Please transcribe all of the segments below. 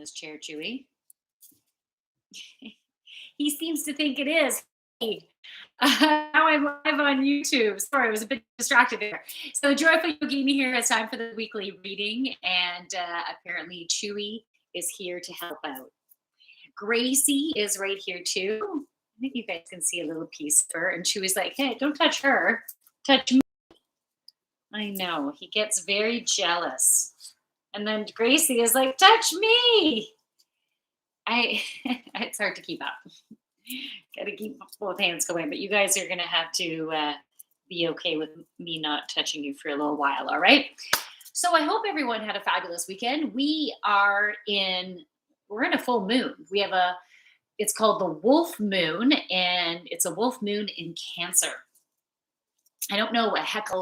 this chair, Chewy. He seems to think it is. Hey, now I'm live on YouTube. Sorry, I was a bit distracted there. So, Joyful Yogini here. It's time for the weekly reading, and apparently, Chewy is here to help out. Gracie is right here too. I think you guys can see a little piece of her, and Chewy's like, "Hey, don't touch her. Touch me." I know he gets very jealous, and then Gracie is like, "Touch me." It's hard to keep up. Got to keep both hands going, but you guys are gonna have to be okay with me not touching you for a little while. All right. So I hope everyone had a fabulous weekend. We're in a full moon. It's called the wolf moon, and it's a wolf moon in Cancer. I don't know a heck of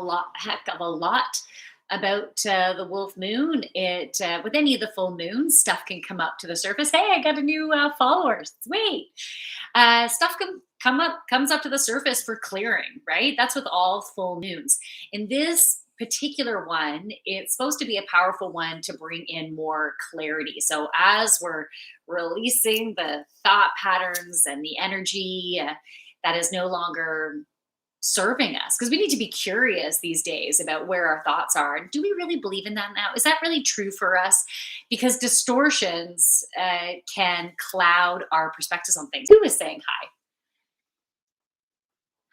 a lot about the wolf moon. With any of the full moons, stuff can come up to the surface. Hey, I got a new follower. Sweet. Stuff comes up to the surface for clearing, right? That's with all full moons. In this particular one, it's supposed to be a powerful one to bring in more clarity. So as we're releasing the thought patterns and the energy that is no longer serving us, because we need to be curious these days about where our thoughts are. And do we really believe in that now? Is that really true for us? Because distortions can cloud our perspectives on things. Who is saying hi?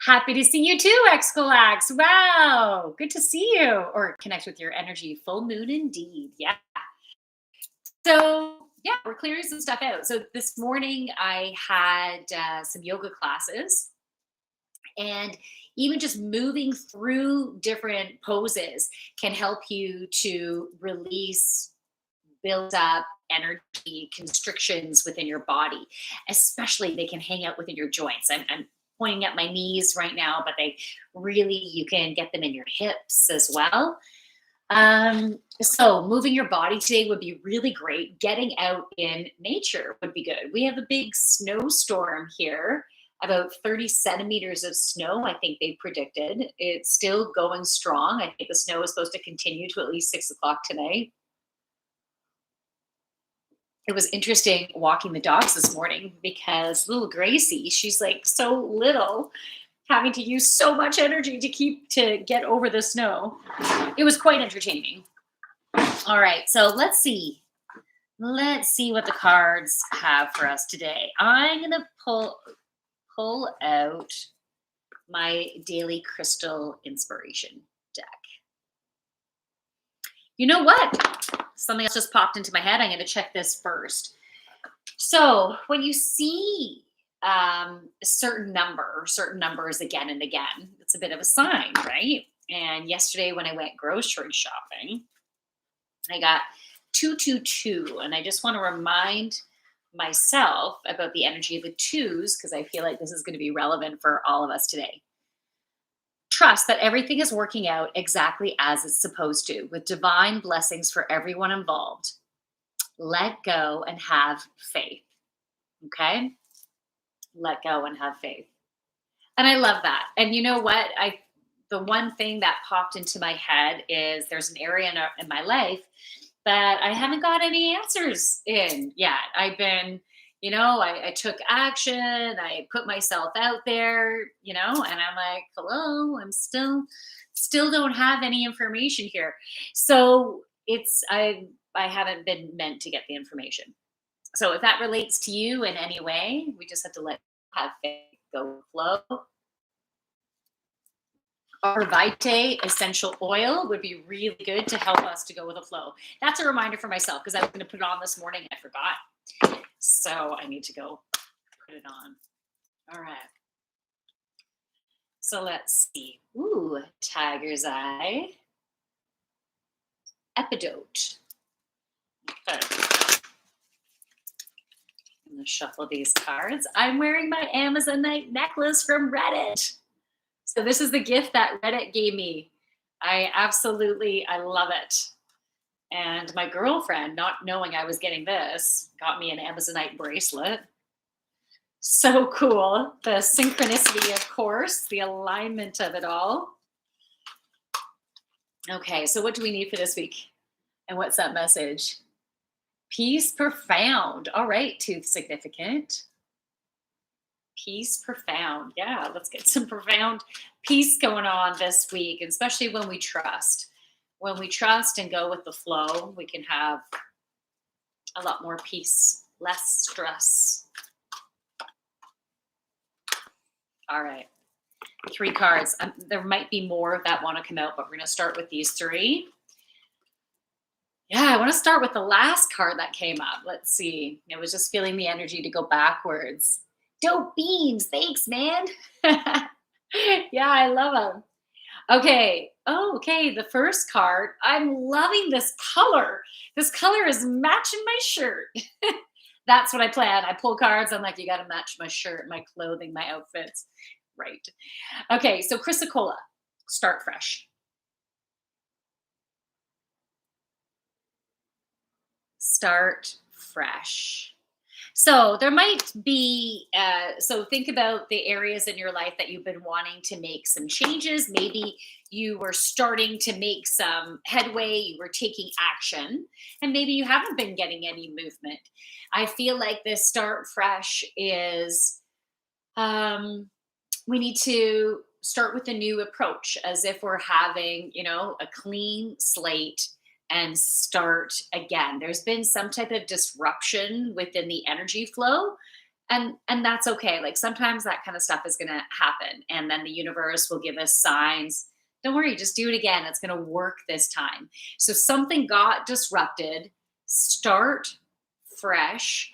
Happy to see you too, Excalax. Wow, good to see you or connect with your energy. Full moon indeed. Yeah. So yeah, we're clearing some stuff out. So this morning I had some yoga classes, and even just moving through different poses can help you to release, build up energy constrictions within your body. Especially they can hang out within your joints. I'm pointing at my knees right now, but you can get them in your hips as well. So moving your body today would be really great. Getting out in nature would be good. We have a big snowstorm here, about 30 centimeters of snow, I think they predicted. It's still going strong. I think the snow is supposed to continue to at least 6 o'clock tonight. It was interesting walking the dogs this morning because little Gracie, she's like so little, having to use so much energy to get over the snow. It was quite entertaining. All right, so let's see. Let's see what the cards have for us today. I'm gonna pull out my daily crystal inspiration deck. You know what? Something else just popped into my head. I'm going to check this first. So when you see a certain numbers again and again, it's a bit of a sign, right? And yesterday when I went grocery shopping, I got 222, and I just want to remind myself about the energy of the twos because I feel like this is going to be relevant for all of us today. Trust that everything is working out exactly as it's supposed to, with divine blessings for everyone involved. Let go and have faith. Okay? Let go and have faith. And I love that. And you know what? The one thing that popped into my head is there's an area in my life that I haven't got any answers in yet. I've been, I took action. I put myself out there, and I'm like, hello, I'm still don't have any information here. So I haven't been meant to get the information. So if that relates to you in any way, we just have to have faith, go flow. Our Vitae essential oil would be really good to help us to go with the flow. That's a reminder for myself because I was going to put it on this morning. I forgot. So I need to go put it on. All right. So let's see. Ooh, Tiger's Eye. Epidote. Okay. I'm going to shuffle these cards. I'm wearing my Amazonite necklace from Reddit. So this is the gift that Reddit gave me. I love it. And my girlfriend, not knowing I was getting this, got me an Amazonite bracelet. So cool. The synchronicity, of course, the alignment of it all. Okay, so what do we need for this week? And what's that message? Peace profound. All right, tooth significant. Peace profound. Yeah, let's get some profound peace going on this week, especially when we trust. When we trust and go with the flow, we can have a lot more peace, less stress. All right, three cards. There might be more that want to come out, but we're going to start with these three. Yeah, I want to start with the last card that came up. Let's see. I was just feeling the energy to go backwards. Dope beans. Thanks, man. Yeah, I love them. Okay. Oh, okay. The first card. I'm loving this color. This color is matching my shirt. That's what I plan. I pull cards. I'm like, you got to match my shirt, my clothing, my outfits. Right. Okay. So, Chrysocolla, start fresh. Start fresh. So there might be, so think about the areas in your life that you've been wanting to make some changes. Maybe you were starting to make some headway, you were taking action, and maybe you haven't been getting any movement. I feel like this start fresh is, we need to start with a new approach as if we're having, a clean slate and start again. There's been some type of disruption within the energy flow, and that's okay. Like sometimes that kind of stuff is going to happen, and then the universe will give us signs. Don't worry, just do it again. It's going to work this time. So something got disrupted. Start fresh.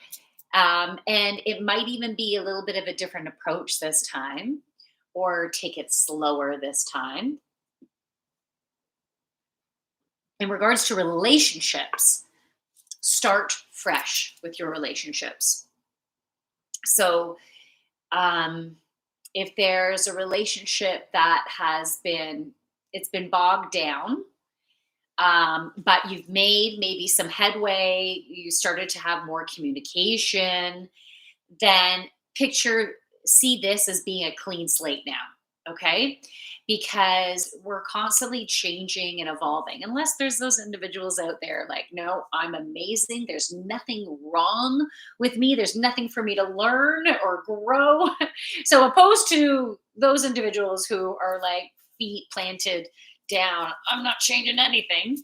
And it might even be a little bit of a different approach this time, or take it slower this time. In regards to relationships, start fresh with your relationships. So, if there's a relationship that it's been bogged down, but you've made maybe some headway, you started to have more communication, then see this as being a clean slate now. Okay. Because we're constantly changing and evolving, unless there's those individuals out there like, no, I'm amazing. There's nothing wrong with me. There's nothing for me to learn or grow. So, opposed to those individuals who are like feet planted down, I'm not changing anything.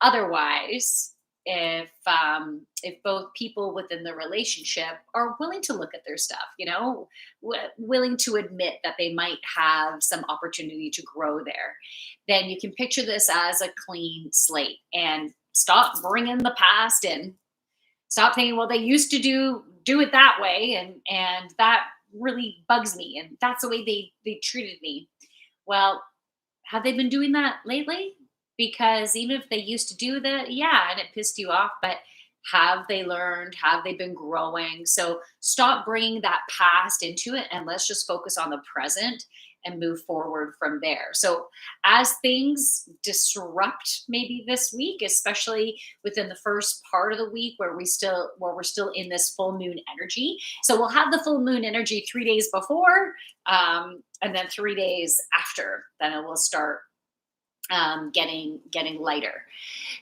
Otherwise, if both people within the relationship are willing to look at their stuff, willing to admit that they might have some opportunity to grow there, then you can picture this as a clean slate and stop bringing the past in. Stop thinking, well, they used to do it that way, and that really bugs me, and that's the way they treated me. Well, have they been doing that lately? Because even if they used to do that, yeah, and it pissed you off, but have they learned? Have they been growing? So stop bringing that past into it, and let's just focus on the present and move forward from there. So as things disrupt maybe this week, especially within the first part of the week where we're still in this full moon energy. So we'll have the full moon energy 3 days before, and then 3 days after. Then it will start getting lighter.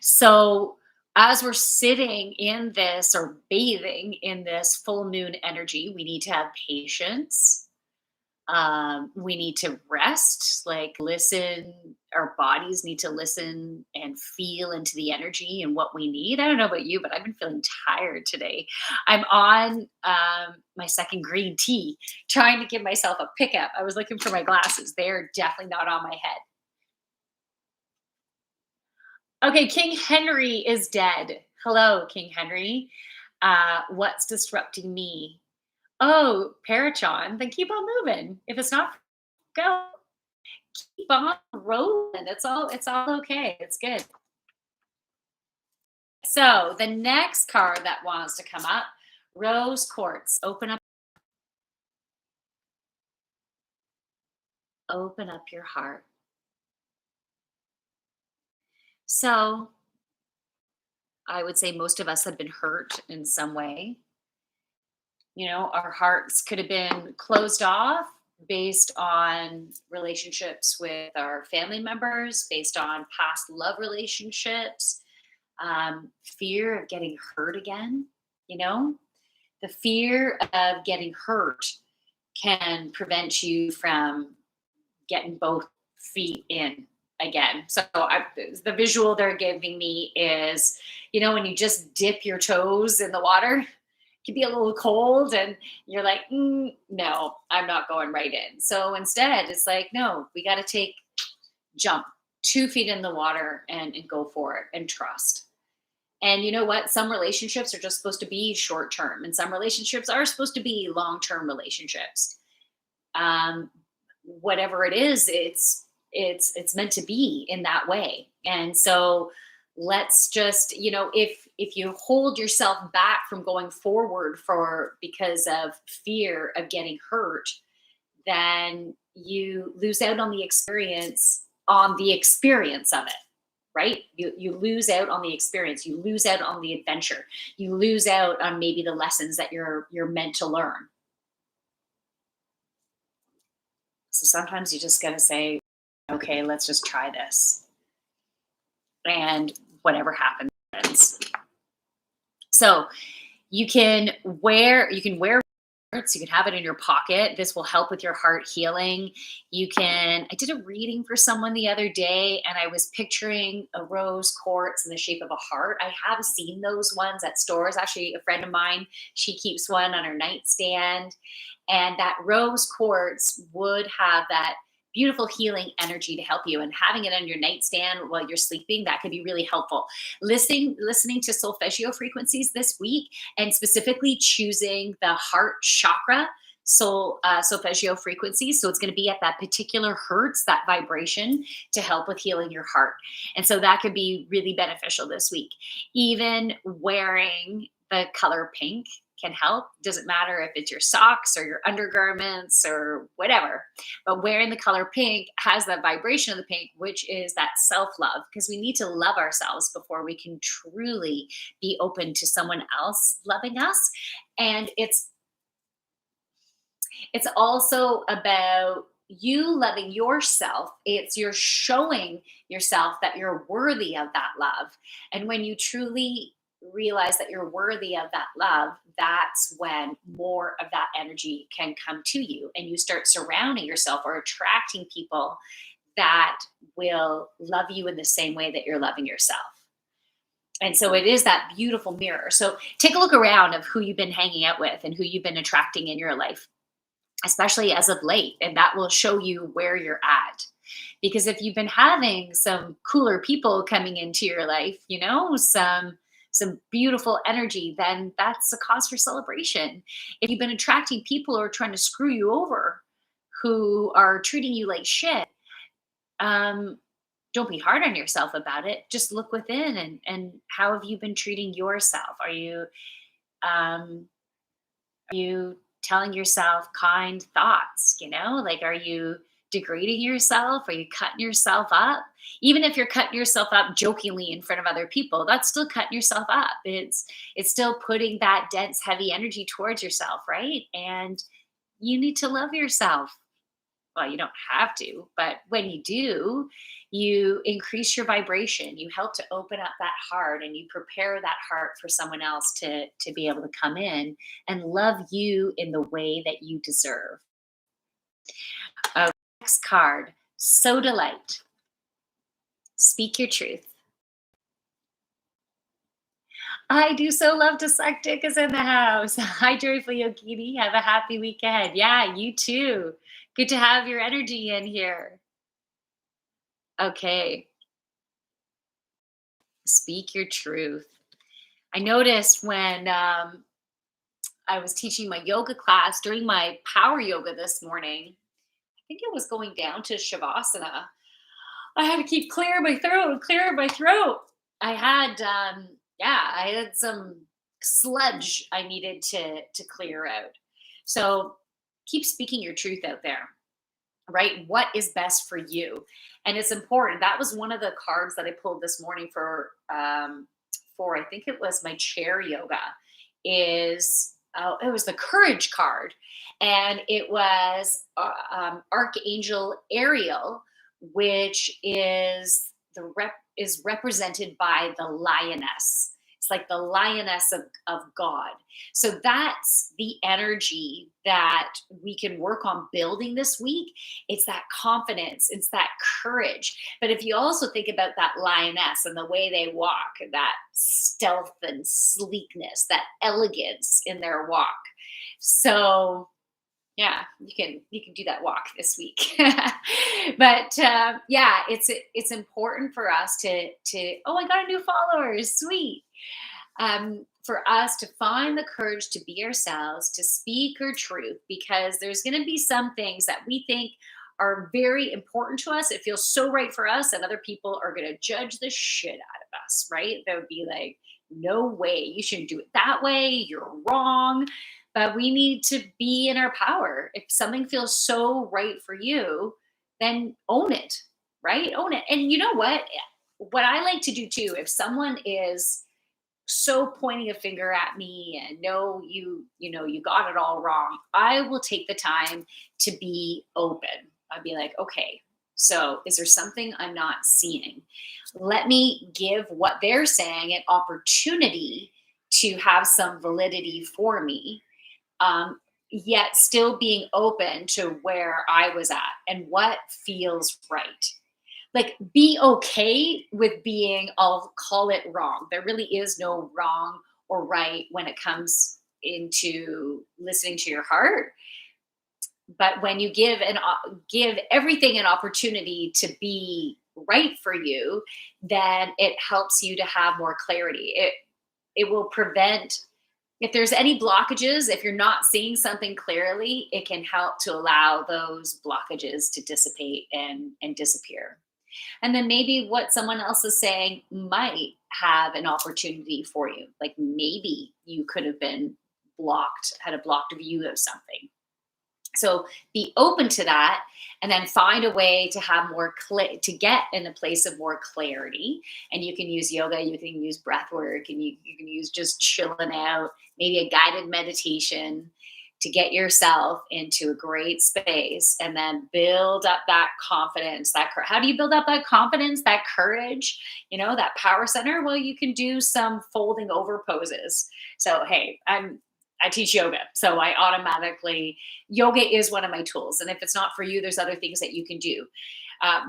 So as we're sitting in this or bathing in this full moon energy, we need to have patience. We need to rest, like listen. Our bodies need to listen and feel into the energy and what we need. I don't know about you, but I've been feeling tired today. I'm on my second green tea, trying to give myself a pickup. I was looking for my glasses. They're definitely not on my head. Okay, King Henry is dead. Hello, King Henry. What's disrupting me? Oh, Parachon, then keep on moving. If it's not, go. Keep on rolling. It's all okay. It's good. So the next card that wants to come up, Rose Quartz. Open up your heart. So I would say most of us have been hurt in some way. Our hearts could have been closed off based on relationships with our family members, based on past love relationships. fear of getting hurt again, you know, the fear of getting hurt can prevent you from getting both feet in again. So the visual they're giving me is, when you just dip your toes in the water, it can be a little cold and you're like, no, I'm not going right in. So instead, it's like, no, we got to jump 2 feet in the water and go for it and trust. And you know what? Some relationships are just supposed to be short term, and some relationships are supposed to be long term relationships. Um, Whatever it is, it's meant to be in that way. And so let's just, if you hold yourself back from going forward for because of fear of getting hurt, then you lose out on the experience of it, right? You lose out on the experience, you lose out on the adventure, you lose out on maybe the lessons that you're meant to learn. So sometimes you just got to say, okay, let's just try this. And whatever happens. So you can wear Quartz, you can have it in your pocket. This will help with your heart healing. I did a reading for someone the other day and I was picturing a rose quartz in the shape of a heart. I have seen those ones at stores. Actually, a friend of mine, she keeps one on her nightstand. And that rose quartz would have that beautiful healing energy to help you. And having it on your nightstand while you're sleeping, that could be really helpful. Listening to solfeggio frequencies this week, and specifically choosing the heart chakra solfeggio frequencies. So it's going to be at that particular hertz, that vibration, to help with healing your heart. And so that could be really beneficial this week. Even wearing the color pink can help. Doesn't matter if it's your socks or your undergarments or whatever, but wearing the color pink has that vibration of the pink, which is that self-love, because we need to love ourselves before we can truly be open to someone else loving us. And it's also about you loving yourself. You're showing yourself that you're worthy of that love. And when you truly realize that you're worthy of that love, that's when more of that energy can come to you. And you start surrounding yourself or attracting people that will love you in the same way that you're loving yourself. And so it is that beautiful mirror. So take a look around of who you've been hanging out with and who you've been attracting in your life, especially as of late, and that will show you where you're at. Because if you've been having some cooler people coming into your life, some beautiful energy, then that's a cause for celebration. If you've been attracting people who are trying to screw you over, who are treating you like shit, don't be hard on yourself about it. Just look within and how have you been treating yourself? Are you telling yourself kind thoughts? Like, are you degrading yourself? Are you cutting yourself up? Even if you're cutting yourself up jokingly in front of other people, that's still cutting yourself up. It's still putting that dense, heavy energy towards yourself, right? And you need to love yourself. Well, you don't have to, but when you do, you increase your vibration. You help to open up that heart and you prepare that heart for someone else to be able to come in and love you in the way that you deserve. Next card, So Delight. Speak your truth. I do so love to suck dick is in the house. Hi, Joyful Yogini. Have a happy week ahead. Yeah, you too. Good to have your energy in here. Okay. Speak your truth. I noticed when I was teaching my yoga class during my power yoga this morning, I think it was going down to Shavasana. I had to keep clearing my throat. I had some sludge I needed to clear out. So keep speaking your truth out there, right? What is best for you? And it's important. That was one of the cards that I pulled this morning for I think it was my chair yoga. It was the courage card, and it was Archangel Ariel, which is is represented by the lioness. It's like the lioness of God. So that's the energy that we can work on building this week. It's that confidence, it's that courage. But if you also think about that lioness and the way they walk, that stealth and sleekness, that elegance in their walk. So yeah, you can do that walk this week. But yeah, it's important for us to oh, I got a new follower, sweet. For us to find the courage to be ourselves, to speak our truth, because there's going to be some things that we think are very important to us. It feels so right for us, and other people are going to judge the shit out of us, right? They would be like, no way, you shouldn't do it that way. You're wrong. But we need to be in our power. If something feels so right for you, then own it, right? Own it. And you know what? What I like to do too, if someone is so pointing a finger at me and no, you got it all wrong, I will take the time to be open. I'd be like, okay, so is there something I'm not seeing? Let me give what they're saying an opportunity to have some validity for me, yet still being open to where I was at and what feels right. Like, be okay with being, I'll call it wrong. There really is no wrong or right when it comes into listening to your heart. But when you give everything an opportunity to be right for you, then it helps you to have more clarity. It will prevent, if there's any blockages, if you're not seeing something clearly, it can help to allow those blockages to dissipate and disappear. And then maybe what someone else is saying might have an opportunity for you. Like maybe you could have been blocked, had a blocked view of something. So be open to that, and then find a way to have to get in a place of more clarity. And you can use yoga, you can use breath work, and you can use just chilling out, maybe a guided meditation to get yourself into a great space, and then build up that confidence. How do you build up that confidence, that courage, that power center? Well, you can do some folding over poses. So hey, I teach yoga, so yoga is one of my tools. And if it's not for you, there's other things that you can do.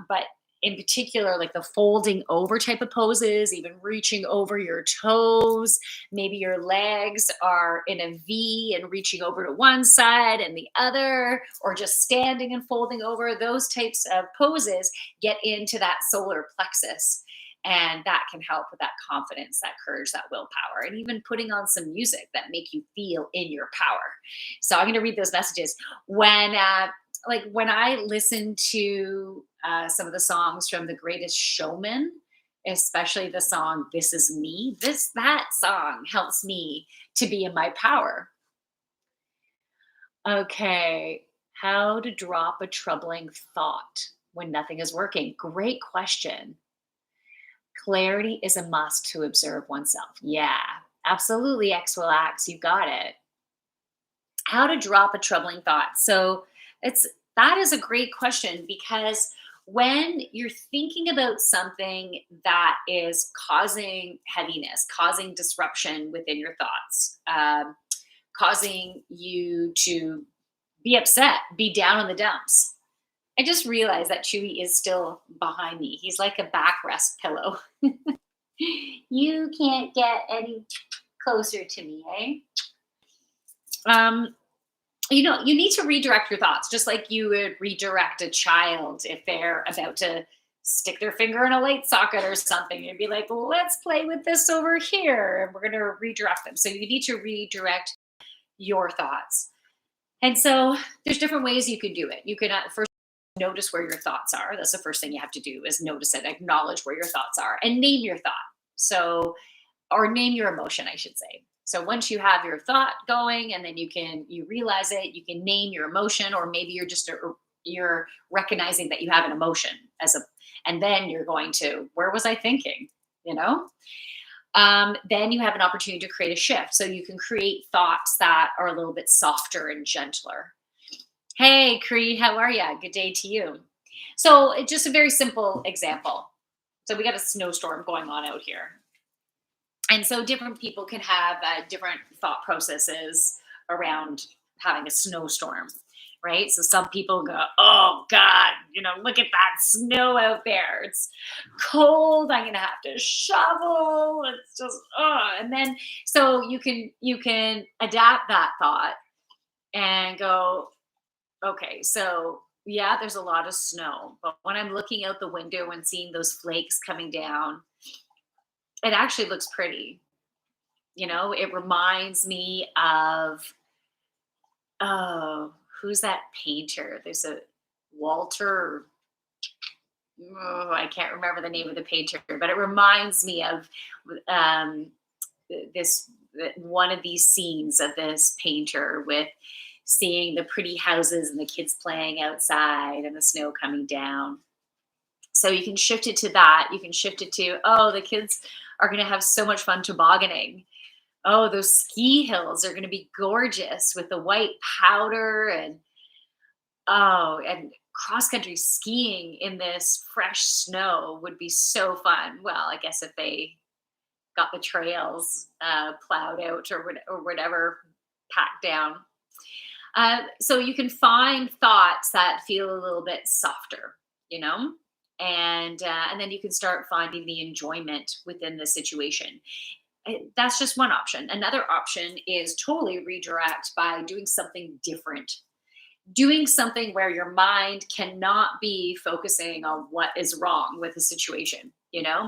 But in particular, like the folding over type of poses, even reaching over your toes, maybe your legs are in a V and reaching over to one side and the other, or just standing and folding over, those types of poses get into that solar plexus. And that can help with that confidence, that courage, that willpower, and even putting on some music that make you feel in your power. So I'm going to read those messages. When I listen to some of the songs from The Greatest Showman, especially the song "This Is Me," that song helps me to be in my power. Okay, how to drop a troubling thought when nothing is working? Great question. Clarity is a must to observe oneself. Yeah, absolutely. X will X. You got it. How to drop a troubling thought. So that is a great question, because when you're thinking about something that is causing heaviness, causing disruption within your thoughts, causing you to be upset, be down in the dumps. I just realized that Chewy is still behind me. He's like a backrest pillow. You can't get any closer to me, eh? You need to redirect your thoughts, just like you would redirect a child if they're about to stick their finger in a light socket or something. You'd be like, let's play with this over here, and we're going to redirect them. So you need to redirect your thoughts. And so there's different ways you can do it. You can first notice where your thoughts are. That's the first thing you have to do, is notice it, acknowledge where your thoughts are, and name your thought. So, or name your emotion, I should say. So once you have your thought going, and then you realize it, you can name your emotion, or maybe you're recognizing that you have an emotion and then you're going to, where was I thinking? Then you have an opportunity to create a shift. So you can create thoughts that are a little bit softer and gentler. Hey, Cree, how are you? Good day to you. So just a very simple example. So we got a snowstorm going on out here. And so different people can have different thought processes around having a snowstorm, right? So some people go, "Oh God, look at that snow out there. It's cold. I'm gonna have to shovel. It's just oh." And then so you can adapt that thought and go, "Okay, so yeah, there's a lot of snow, but when I'm looking out the window and seeing those flakes coming down, it actually looks pretty." It reminds me of, oh, who's that painter? There's a Walter. Oh, I can't remember the name of the painter, but it reminds me of um, this one of these scenes of this painter with seeing the pretty houses and the kids playing outside and the snow coming down. So you can shift it to that. You can shift it to, oh, the kids are going to have so much fun tobogganing. Oh, those ski hills are going to be gorgeous with the white powder and cross country skiing in this fresh snow would be so fun. Well, I guess if they got the trails plowed out or whatever packed down. So you can find thoughts that feel a little bit softer, you know, and then you can start finding the enjoyment within the situation. That's just one option. Another option is totally redirect by doing something different, doing something where your mind cannot be focusing on what is wrong with the situation,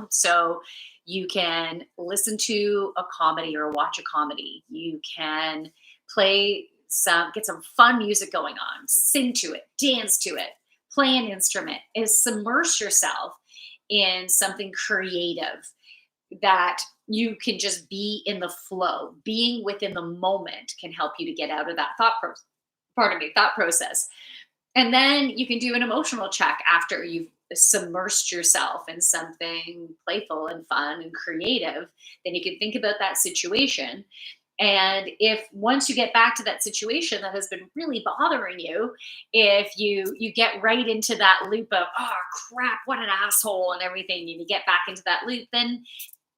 So you can listen to a comedy or watch a comedy. You can get some fun music going on, sing to it, dance to it, play an instrument, is submerge yourself in something creative that you can just be in the flow. Being within the moment can help you to get out of that thought process. And then you can do an emotional check after you've submersed yourself in something playful and fun and creative. Then you can think about that situation. And if once you get back to that situation that has been really bothering you, if you get right into that loop of, oh crap, what an asshole and everything, and you get back into that loop, then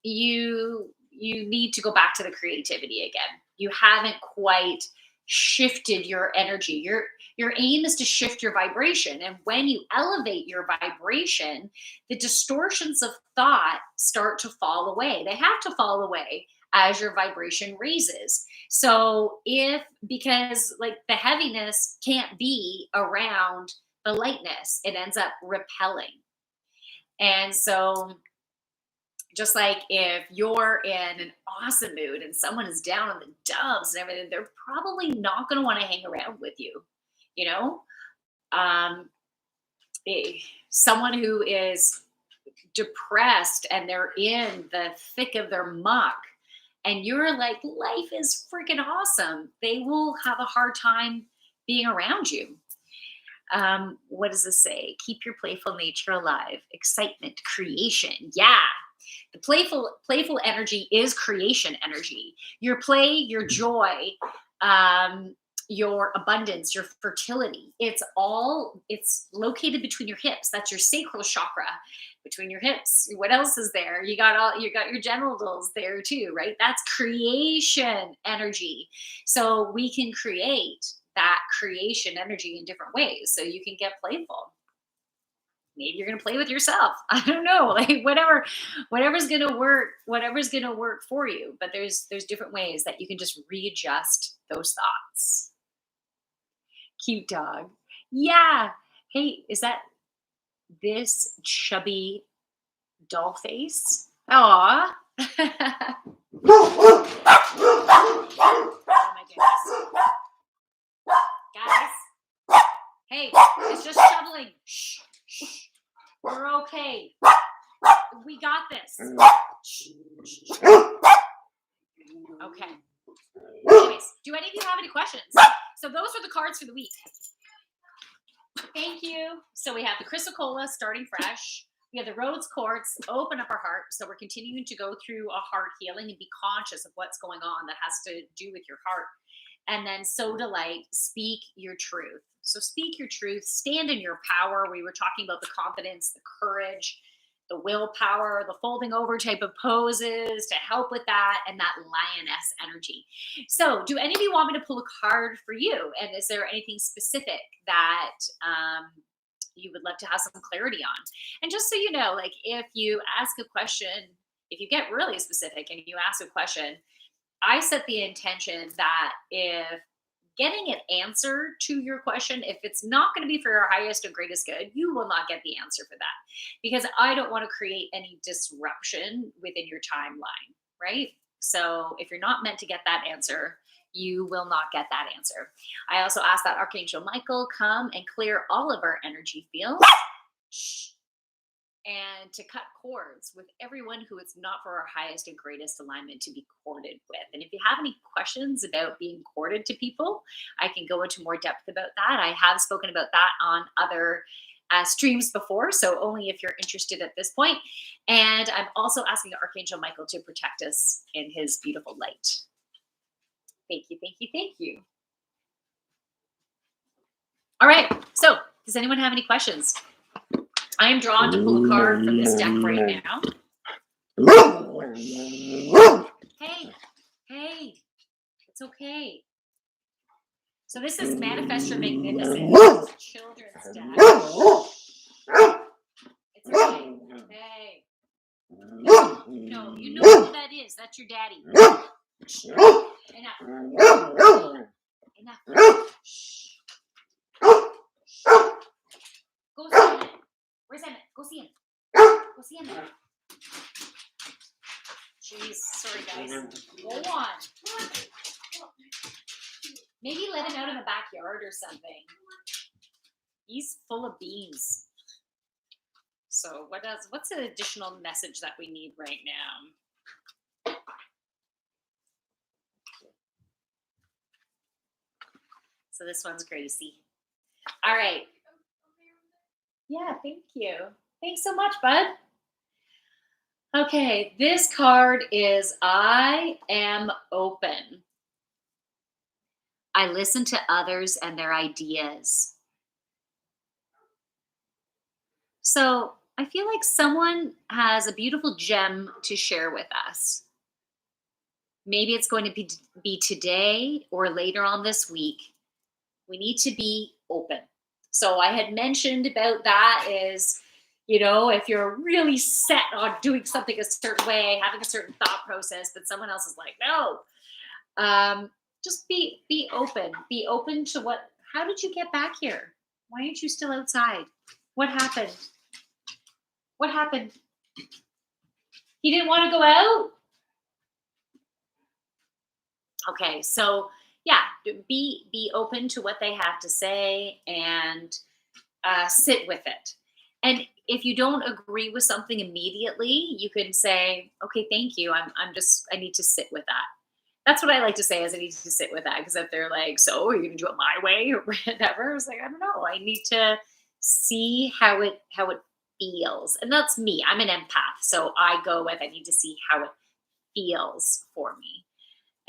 you need to go back to the creativity again. You haven't quite shifted your energy. Your aim is to shift your vibration, and when you elevate your vibration, the distortions of thought start to fall away. They have to fall away as your vibration raises. So because like the heaviness can't be around the lightness, it ends up repelling. And so just like if you're in an awesome mood and someone is down in the dumps and everything, they're probably not going to want to hang around with you. You know, um, Someone who is depressed and they're in the thick of their muck, and you're like, life is freaking awesome, they will have a hard time being around you. What does this say? Keep your playful nature alive. Excitement, creation. Yeah, the playful energy is creation energy. Your play, your joy, um, your abundance, your fertility. It's located between your hips. That's your sacral chakra, between your hips. What else is there? You got your genitals there too, right? That's creation energy. So we can create that creation energy in different ways. So you can get playful. Maybe you're going to play with yourself. I don't know, like whatever's going to work for you. But there's different ways that you can just readjust those thoughts. Cute dog. Yeah. Hey, is that this chubby doll face? Aw. Oh my goodness. Guys. Hey, it's just shoveling. Shh. We're okay. We got this. Okay. Anyways, do any of you have any questions? So those are the cards for the week. Thank you. So we have the Chrysocolla, starting fresh. We have the Rhodes Quartz, open up our heart. So we're continuing to go through a heart healing and be conscious of what's going on that has to do with your heart. And then Soda Light, speak your truth. So speak your truth, stand in your power. We were talking about the confidence, the courage, the willpower, the folding over type of poses to help with that, and that lioness energy. So, do any of you want me to pull a card for you? And is there anything specific that you would love to have some clarity on? And just so you know, like if you ask a question, if you get really specific and you ask a question, I set the intention that if getting an answer to your question, if it's not going to be for your highest and greatest good, you will not get the answer for that because I don't want to create any disruption within your timeline, right? So if you're not meant to get that answer, you will not get that answer. I also ask that Archangel Michael come and clear all of our energy fields and to cut cords with everyone who it's not for our highest and greatest alignment to be courted with. And if you have any questions about being courted to people, I can go into more depth about that. I have spoken about that on other streams before, so only if you're interested at this point. And I'm also asking Archangel Michael to protect us in his beautiful light. Thank you, thank you, thank you. All right, so does anyone have any questions? I am drawn to pull a card from this deck right now. Hey, it's okay. So this is Manifest Your Magnificent. It's a children's deck. It's okay. Hey. No, you know who that is. That's your daddy. Enough. Shh. Go see him. Where's Emmett? Go see him. Go see him. Jeez, sorry guys. Go on. Maybe let him out in the backyard or something. He's full of beans. So what's an additional message that we need right now? So this one's Gracie. All right. Yeah, thank you. Thanks so much, bud. Okay, this card is I am open. I listen to others and their ideas. So I feel like someone has a beautiful gem to share with us. Maybe it's going to be today or later on this week. We need to be open. So I had mentioned about that is, you know, if you're really set on doing something a certain way, having a certain thought process, but someone else is like, no, just be open. Be open to how did you get back here? Why aren't you still outside? What happened? What happened? He didn't want to go out? Okay, so yeah, be open to what they have to say and sit with it. And if you don't agree with something immediately, you can say, okay, thank you. I need to sit with that. That's what I like to say is I need to sit with that. Because if they're like, so are you gonna do it my way or whatever? It's like, I don't know. I need to see how it feels. And that's me. I'm an empath. So I go with I need to see how it feels for me.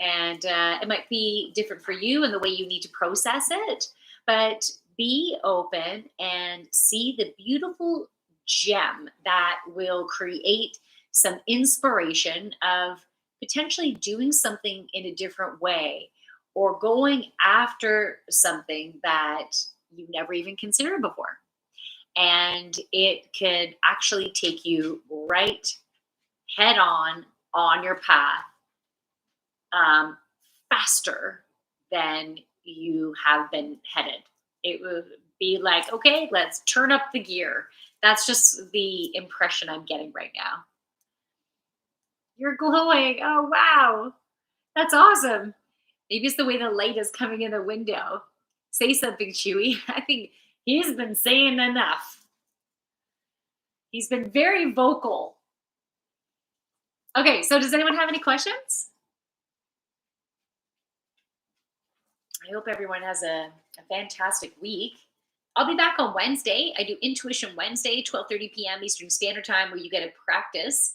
And it might be different for you and the way you need to process it, but be open and see the beautiful gem that will create some inspiration of potentially doing something in a different way or going after something that you've never even considered before. And it could actually take you right head on your path faster than you have been headed. It would be like, okay, let's turn up the gear. That's just the impression I'm getting right now. You're glowing. Oh, wow. That's awesome. Maybe it's the way the light is coming in the window. Say something, Chewy. I think he's been saying enough. He's been very vocal. Okay, so does anyone have any questions? I hope everyone has a fantastic week. I'll be back on Wednesday. I do Intuition Wednesday, 12:30 p.m. Eastern Standard Time, where you get to practice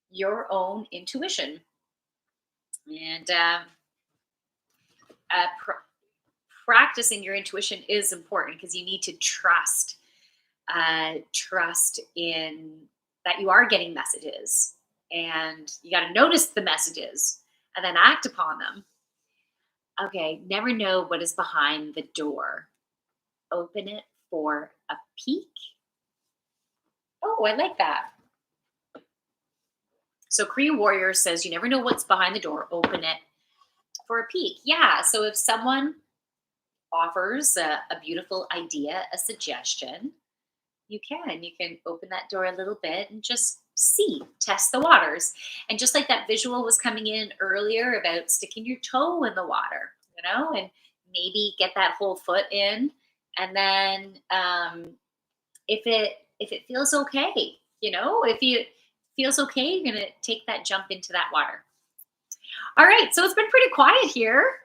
your own intuition. And practicing your intuition is important because you need to trust in that you are getting messages, and you got to notice the messages and then act upon them. Okay, never know what is behind the door. Open it for a peek. Oh, I like that. So Korea Warrior says you never know what's behind the door. Open it for a peek. Yeah. So if someone offers a beautiful idea, a suggestion, you can open that door a little bit and just see, test the waters. And just like that visual was coming in earlier about sticking your toe in the water, and maybe get that whole foot in, and then if it feels okay, if you feels okay, you're gonna take that jump into that water. All right, so it's been pretty quiet here.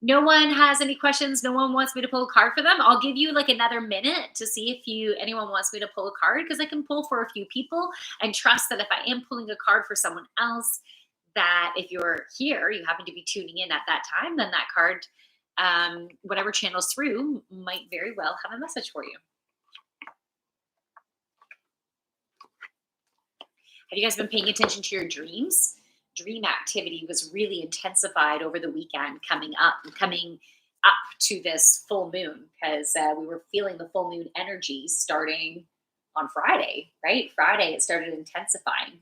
No one has any questions. No one wants me to pull a card for them. I'll give you like another minute to see if anyone wants me to pull a card, because I can pull for a few people and trust that if I am pulling a card for someone else, that if you're here, you happen to be tuning in at that time, then that card, whatever channels through, might very well have a message for you. Have you guys been paying attention to your dreams? Dream activity was really intensified over the weekend, coming up to this full moon, because we were feeling the full moon energy starting on Friday, right? Friday, it started intensifying.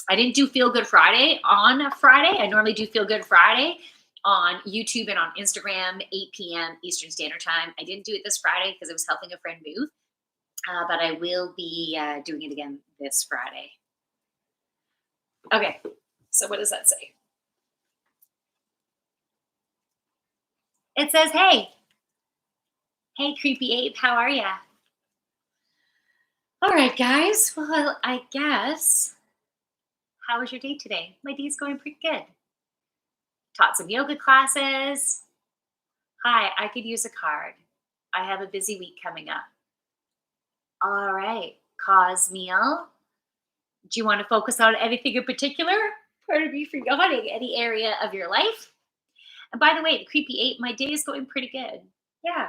I didn't do Feel Good Friday on Friday. I normally do Feel Good Friday on YouTube and on Instagram, 8 p.m. Eastern Standard Time. I didn't do it this Friday because I was helping a friend move, but I will be doing it again this Friday. Okay, so what does that say? It says, hey, creepy ape, how are ya? All right, guys. Well, I guess, how was your day today? My day's going pretty good. Taught some yoga classes. Hi, I could use a card. I have a busy week coming up. All right, Cosmeal. Do you want to focus on anything in particular? Pardon me for yawning. Any area of your life? And by the way, the creepy ape, my day is going pretty good. Yeah,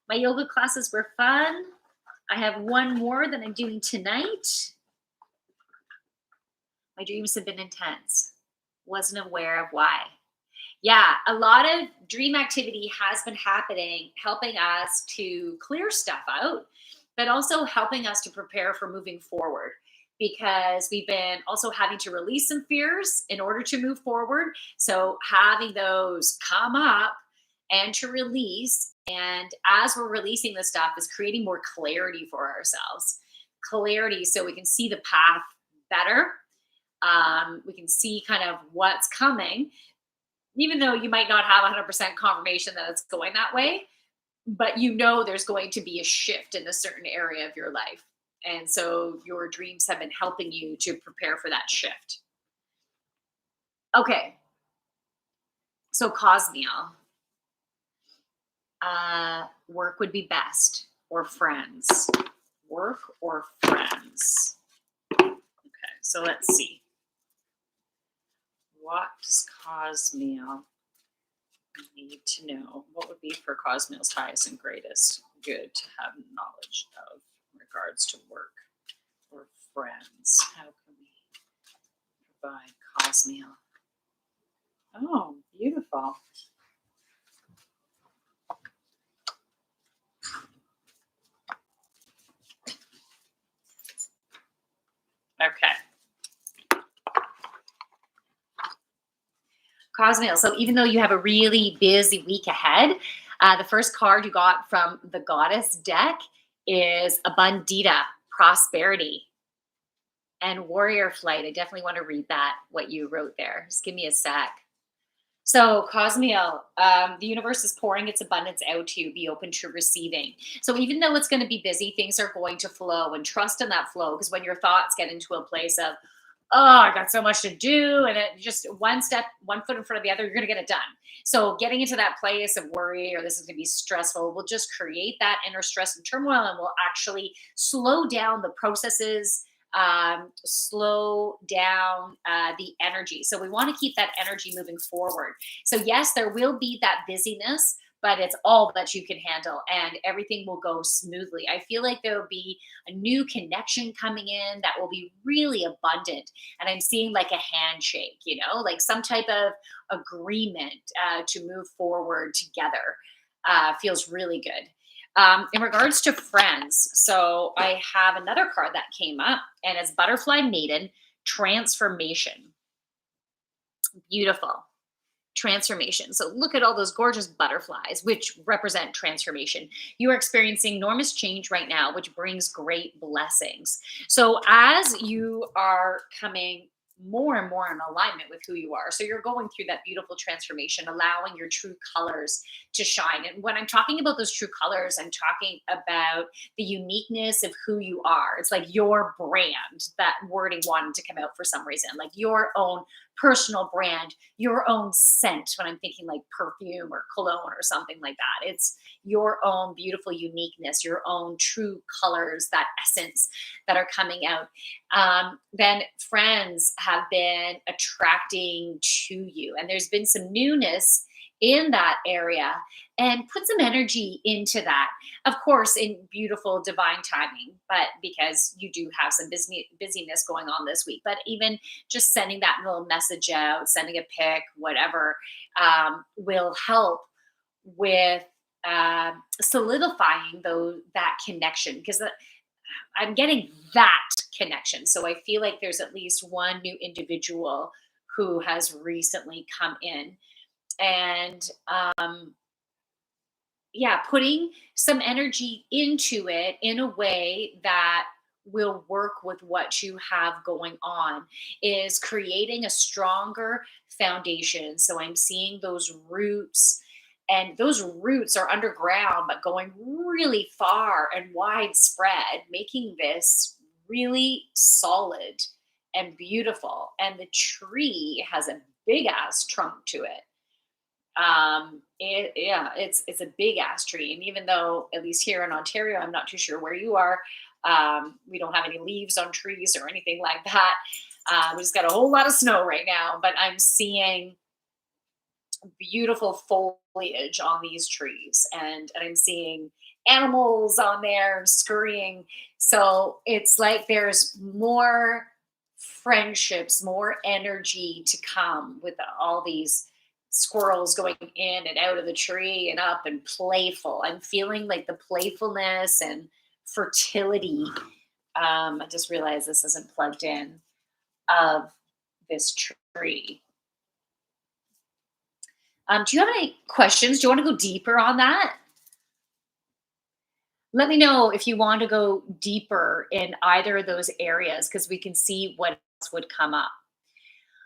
my yoga classes were fun. I have one more that I'm doing tonight. My dreams have been intense. Wasn't aware of why. Yeah, a lot of dream activity has been happening, helping us to clear stuff out, but also helping us to prepare for moving forward, because we've been also having to release some fears in order to move forward. So having those come up and to release, and as we're releasing this stuff, is creating more clarity for ourselves. Clarity so we can see the path better. We can see kind of what's coming, even though you might not have 100% confirmation that it's going that way, but there's going to be a shift in a certain area of your life. And so your dreams have been helping you to prepare for that shift. Okay. So Cosmeal, work would be best, or friends. Work or friends. Okay, so let's see. What does Cosmeal need to know? What would be for Cosmeal's highest and greatest good to have knowledge of in regards to work or friends? How can we provide Cosmeal? Oh, beautiful. Okay. Cosmeal. So even though you have a really busy week ahead, the first card you got from the Goddess deck is Abundita, Prosperity, and Warrior Flight. I definitely want to read that, what you wrote there. Just give me a sec. So Cosmeal, the universe is pouring its abundance out to you. Be open to receiving. So even though it's going to be busy, things are going to flow, and trust in that flow. Because when your thoughts get into a place of, oh, I got so much to do, and it just one foot in front of the other, you're going to get it done. So getting into that place of worry, or this is going to be stressful, will just create that inner stress and turmoil, and will actually slow down the processes, slow down the energy. So we want to keep that energy moving forward. So yes, there will be that busyness, but it's all that you can handle and everything will go smoothly. I feel like there will be a new connection coming in that will be really abundant. And I'm seeing like a handshake, like some type of agreement to move forward together. Feels really good. In regards to friends, so I have another card that came up and it's Butterfly Maiden Transformation. Beautiful. Transformation. So look at all those gorgeous butterflies, which represent transformation. You are experiencing enormous change right now, which brings great blessings. So as you are coming more and more in alignment with who you are, so you're going through that beautiful transformation, allowing your true colors to shine. And when I'm talking about those true colors, I'm talking about the uniqueness of who you are. It's like your brand. That wording wanted to come out for some reason, like your own personal brand, your own scent. When I'm thinking like perfume or cologne or something like that, it's your own beautiful uniqueness, your own true colors, that essence that are coming out. Then friends have been attracting to you, and there's been some newness in that area, and put some energy into that, of course, in beautiful divine timing, but because you do have some busyness going on this week. But even just sending that little message out, sending a pic, whatever, will help with solidifying that connection, because I'm getting that connection. So I feel like there's at least one new individual who has recently come in, and yeah, putting some energy into it in a way that will work with what you have going on is creating a stronger foundation. So I'm seeing those roots, and those roots are underground, but going really far and widespread, making this really solid and beautiful. And the tree has a big ass trunk to it. Yeah, it's a big ass tree, and even though at least here in Ontario, I'm not too sure where you are, we don't have any leaves on trees or anything like that. We just got a whole lot of snow right now, but I'm seeing beautiful foliage on these trees, and I'm seeing animals on there and scurrying. So it's like there's more friendships, more energy to come with all these squirrels going in and out of the tree and up and playful. I'm feeling like the playfulness and fertility. I just realized this isn't plugged in, of this tree. Do you have any questions? Do you want to go deeper on that? Let me know if you want to go deeper in either of those areas, because we can see what else would come up.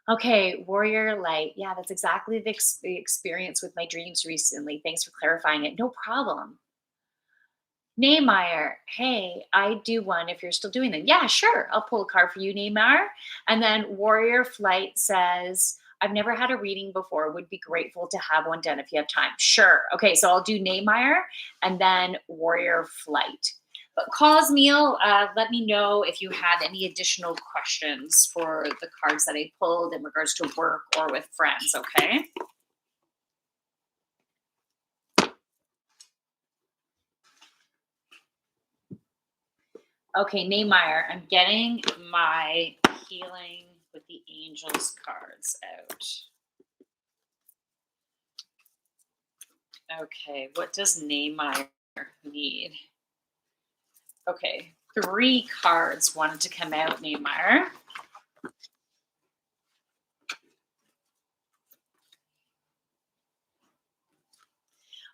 Okay, warrior light. Yeah, that's exactly the experience with my dreams recently. Thanks for clarifying it. No problem. Neymar, hey, I do one if you're still doing that. Yeah, sure. I'll pull a card for you, Neymar. And then Warrior Flight says, I've never had a reading before. Would be grateful to have one done if you have time. Sure. Okay, so I'll do Neymar and then Warrior Flight. But Cosmeal, let me know if you have any additional questions for the cards that I pulled in regards to work or with friends, okay? Okay, Neymar, I'm getting my healing with the angels cards out. Okay, what does Neymar need? Okay, 3 cards wanted to come out, Neymar. I'm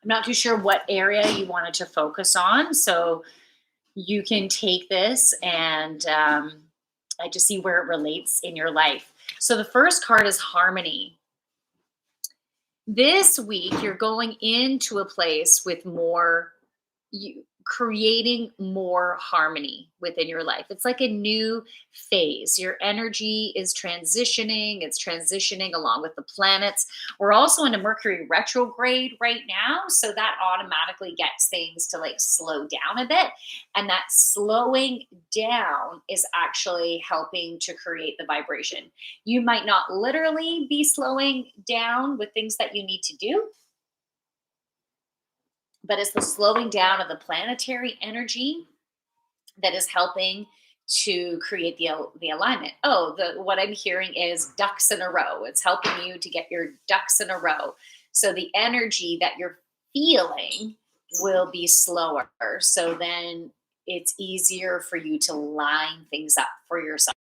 not too sure what area you wanted to focus on, so you can take this and I just see where it relates in your life. So the first card is harmony. This week, you're going into a place with more, you creating more harmony within your life. It's like a new phase. Your energy is transitioning, it's transitioning along with the planets. We're also in a Mercury retrograde right now, so that automatically gets things to like slow down a bit, and that slowing down is actually helping to create the vibration. You might not literally be slowing down with things that you need to do, but it's the slowing down of the planetary energy that is helping to create the alignment. Oh, the what I'm hearing is ducks in a row. It's helping you to get your ducks in a row. So the energy that you're feeling will be slower. So then it's easier for you to line things up for yourself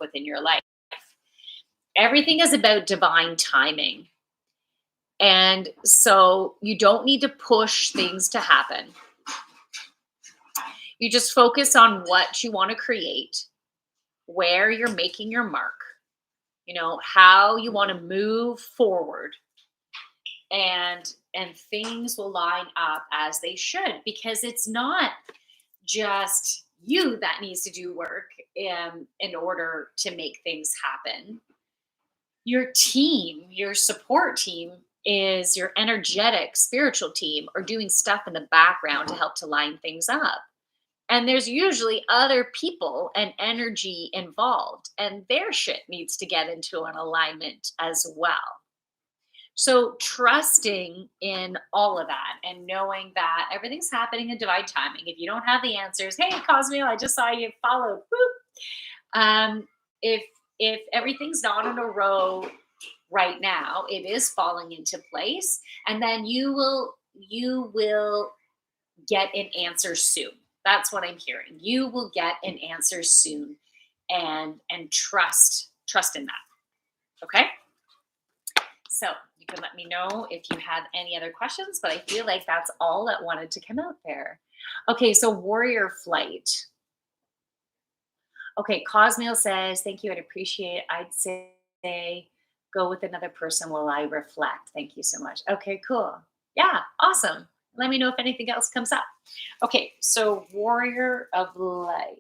within your life. Everything is about divine timing. And so you don't need to push things to happen. You just focus on what you want to create, where you're making your mark, how you want to move forward, and things will line up as they should, because it's not just you that needs to do work in order to make things happen. Your team, your support team, is your energetic spiritual team, or doing stuff in the background to help to line things up. And there's usually other people and energy involved, and their shit needs to get into an alignment as well. So trusting in all of that and knowing that everything's happening in divine timing. If you don't have the answers, hey Cosmo, I just saw you followed. Boop. If everything's not in a row right now, it is falling into place, and then you will get an answer soon. That's what I'm hearing. You will get an answer soon, and trust in that. Okay? So you can let me know if you have any other questions, but I feel like that's all that wanted to come out there. Okay, so warrior flight. Okay, Cosmo says, thank you, I'd appreciate it. I'd say go with another person while I reflect. Thank you so much. Okay, cool. Yeah, awesome. Let me know if anything else comes up. Okay, so warrior of light.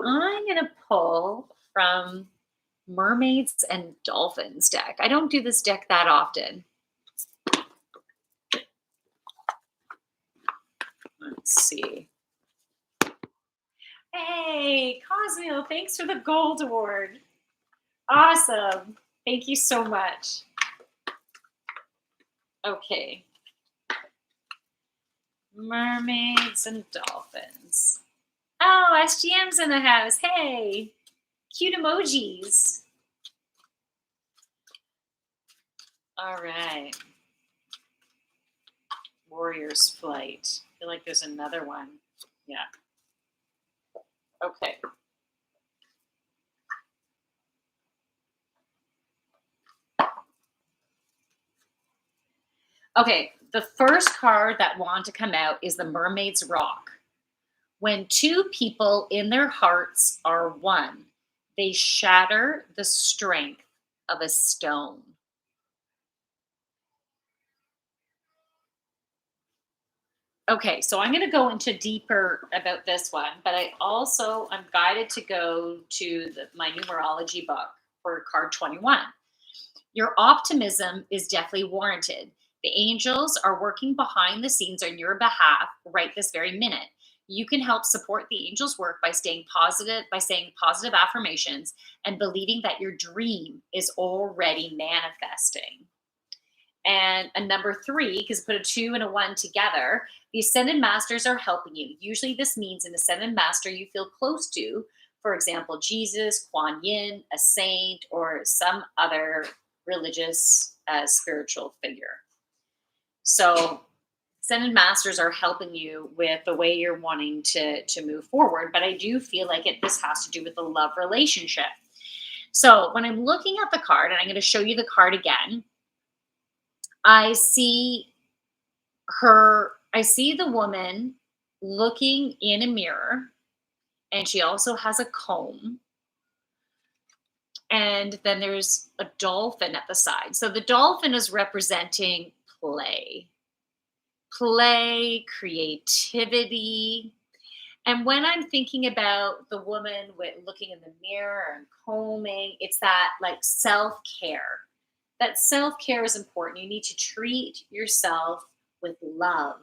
I'm going to pull from Mermaids and Dolphins deck. I don't do this deck that often. Let's see. Hey, Cosmo, thanks for the gold award. Awesome. Thank you so much. Okay. Mermaids and Dolphins. Oh, SGM's in the house. Hey, cute emojis. All right. Warrior's Flight. I feel like there's another one. Yeah. Okay. Okay, the first card that want to come out is the Mermaid's Rock. When two people in their hearts are one, they shatter the strength of a stone. Okay, so I'm going to go into deeper about this one, but I'm guided to go to my numerology book for card 21. Your optimism is definitely warranted. The angels are working behind the scenes on your behalf right this very minute. You can help support the angels' work by staying positive, by saying positive affirmations and believing that your dream is already manifesting. And a number 3, because put a 2 and a 1 together, the ascended masters are helping you. Usually this means an ascended master you feel close to, for example, Jesus, Kuan Yin, a saint, or some other religious spiritual figure. So ascended masters are helping you with the way you're wanting to move forward. But I do feel like this has to do with the love relationship. So when I'm looking at the card, and I'm going to show you the card again, I see the woman looking in a mirror, and she also has a comb. And then there's a dolphin at the side. So the dolphin is representing play, creativity. And when I'm thinking about the woman with looking in the mirror and combing, it's that like self-care. That self-care is important. You need to treat yourself with love,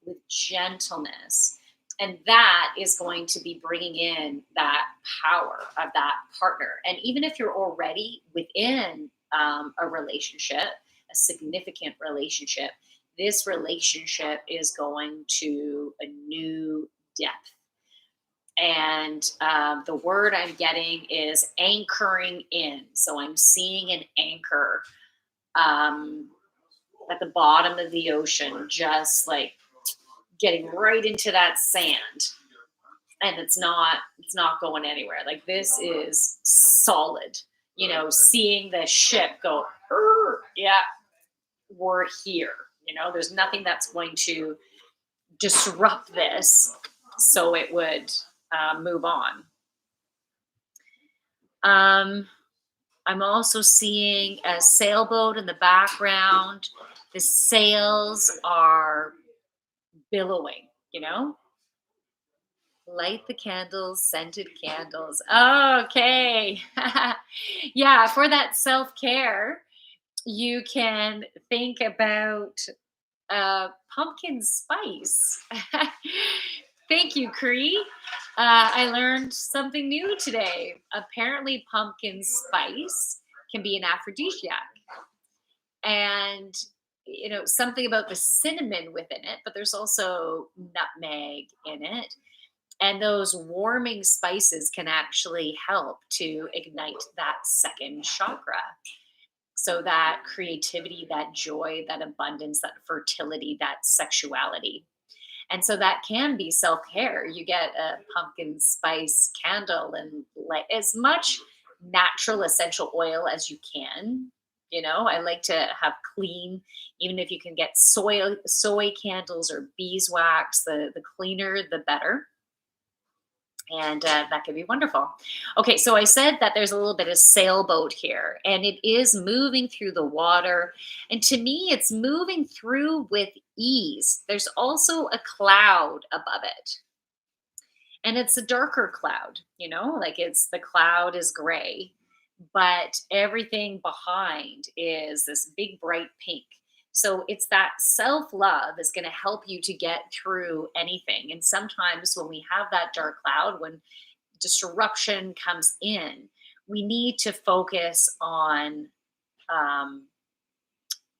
with gentleness. And that is going to be bringing in that power of that partner. And even if you're already within a relationship, a significant relationship, this relationship is going to a new depth. And the word I'm getting is anchoring in. So I'm seeing an anchor um, at the bottom of the ocean, just like getting right into that sand. And it's not going anywhere. Like this is solid. Seeing the ship go, "Er, yeah, we're here." There's nothing that's going to disrupt this, so it would move on. Um, I'm also seeing a sailboat in the background. The sails are billowing, light the candles, scented candles. Okay. Yeah, for that self care, you can think about pumpkin spice. Thank you, Cree. I learned something new today. Apparently, pumpkin spice can be an aphrodisiac. And, something about the cinnamon within it, but there's also nutmeg in it. And those warming spices can actually help to ignite that second chakra. So that creativity, that joy, that abundance, that fertility, that sexuality. And so that can be self care. You get a pumpkin spice candle and like as much natural essential oil as you can. I like to have clean, even if you can get soy candles or beeswax, the cleaner, the better. And that could be wonderful. Okay, so I said that there's a little bit of sailboat here, and it is moving through the water. And to me, it's moving through with ease. There's also a cloud above it, and it's a darker cloud, like the cloud is gray, but everything behind is this big bright pink. So it's that self love is going to help you to get through anything. And sometimes when we have that dark cloud, when disruption comes in, we need to focus um,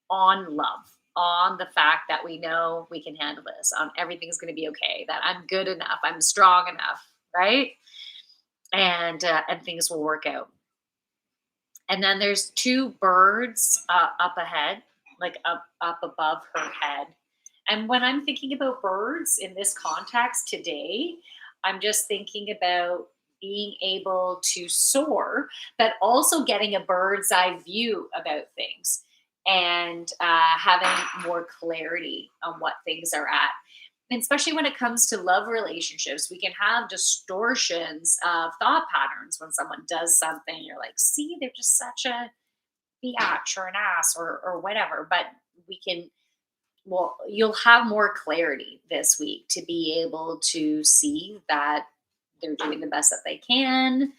on love, on the fact that we know we can handle this, on everything's going to be okay, that I'm good enough, I'm strong enough, right? And things will work out. And then there's two birds up ahead, like up above her head. And when I'm thinking about birds in this context today, I'm just thinking about being able to soar, but also getting a bird's eye view about things and having more clarity on what things are at. And especially when it comes to love relationships, we can have distortions of thought patterns when someone does something. You're like, see, they're just such a biatch or an ass or whatever. But we can, well, you'll have more clarity this week to be able to see that they're doing the best that they can,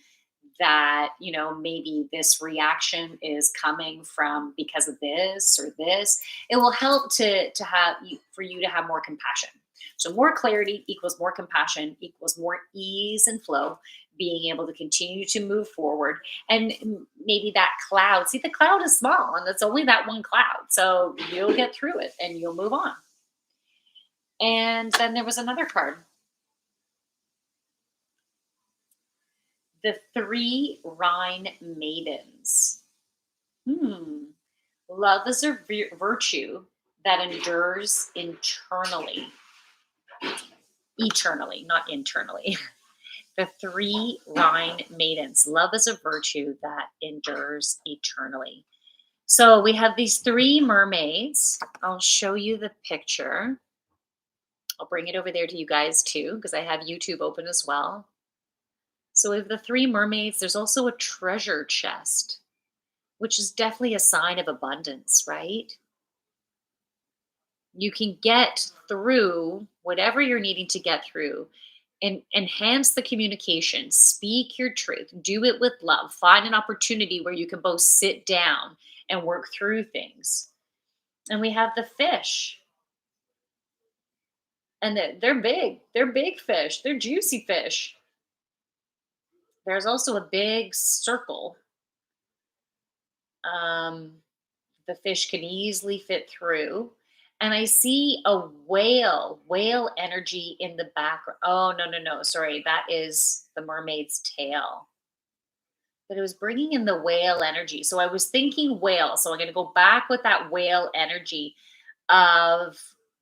that maybe this reaction is coming from because of this or this. It will help to have you, for you to have more compassion. So more clarity equals more compassion equals more ease and flow, being able to continue to move forward. And maybe that cloud, see, the cloud is small and it's only that one cloud, so you'll get through it and you'll move on. And then there was another card, the three Rhine maidens. Love is a virtue that endures internally, eternally, not internally. The three Rhine maidens. Love is a virtue that endures eternally. So we have these three mermaids. I'll show you the picture. I'll bring it over there to you guys too, because I have YouTube open as well. So we have the three mermaids. There's also a treasure chest, which is definitely a sign of abundance, right? You can get through whatever you're needing to get through and enhance the communication. Speak your truth. Do it with love. Find an opportunity where you can both sit down and work through things. And we have the fish. And they're big. They're big fish. They're juicy fish. There's also a big circle. the fish can easily fit through. And I see a whale energy in the background. Oh, no, no, no. Sorry. That is the mermaid's tail. But it was bringing in the whale energy. So I was thinking whale. So I'm going to go back with that whale energy of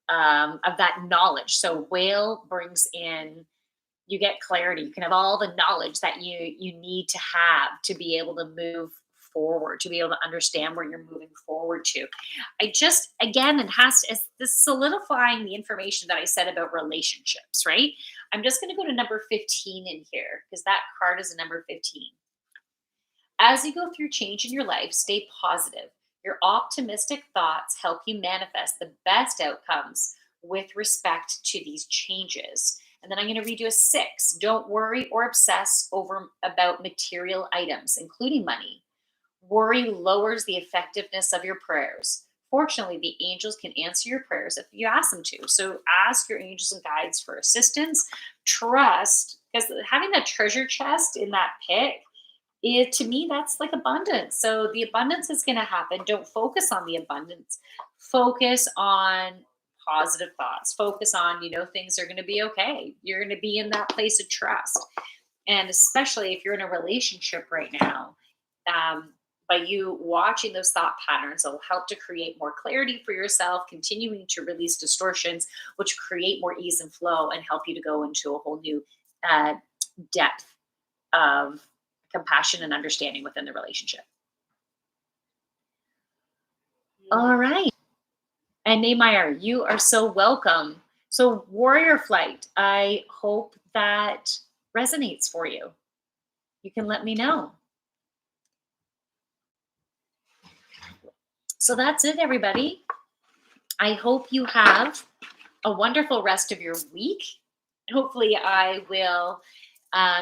of that knowledge. So whale brings in, you get clarity. You can have all the knowledge that you need to have to be able to move forward, to be able to understand where you're moving forward to. I just, again, it has to, it's this solidifying the information that I said about relationships, right? I'm just going to go to number 15 in here because that card is a number 15. As you go through change in your life, stay positive. Your optimistic thoughts help you manifest the best outcomes with respect to these changes. And then I'm going to read you a 6. Don't worry or obsess over about material items, including money. Worry lowers the effectiveness of your prayers. Fortunately, the angels can answer your prayers if you ask them to. So ask your angels and guides for assistance. Trust, because having that treasure chest in that pit, to me, that's like abundance. So the abundance is going to happen. Don't focus on the abundance. Focus on positive thoughts. Focus on, things are going to be okay. You're going to be in that place of trust. And especially if you're in a relationship right now, by you watching those thought patterns, it'll help to create more clarity for yourself, continuing to release distortions, which create more ease and flow and help you to go into a whole new depth of compassion and understanding within the relationship. All right. And Neymar, you are so welcome. So, Warrior Flight, I hope that resonates for you. You can let me know. So, that's it, everybody. I hope you have a wonderful rest of your week. Hopefully, I will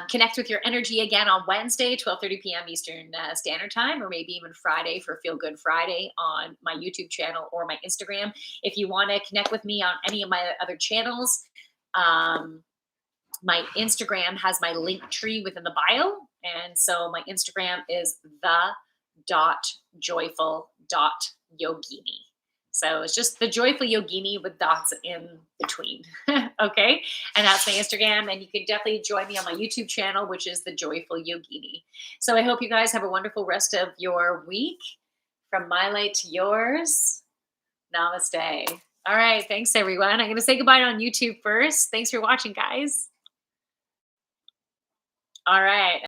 connect with your energy again on Wednesday, 12:30 p.m. Eastern Standard Time, or maybe even Friday for Feel Good Friday on my YouTube channel or my Instagram. If you want to connect with me on any of my other channels, my Instagram has my link tree within the bio. And so my Instagram is the.joyful.yogini. So it's just the Joyful Yogini with dots in between. Okay. And that's my Instagram. And you can definitely join me on my YouTube channel, which is the Joyful Yogini. So I hope you guys have a wonderful rest of your week. From my light to yours. Namaste. All right. Thanks, everyone. I'm going to say goodbye on YouTube first. Thanks for watching, guys. All right.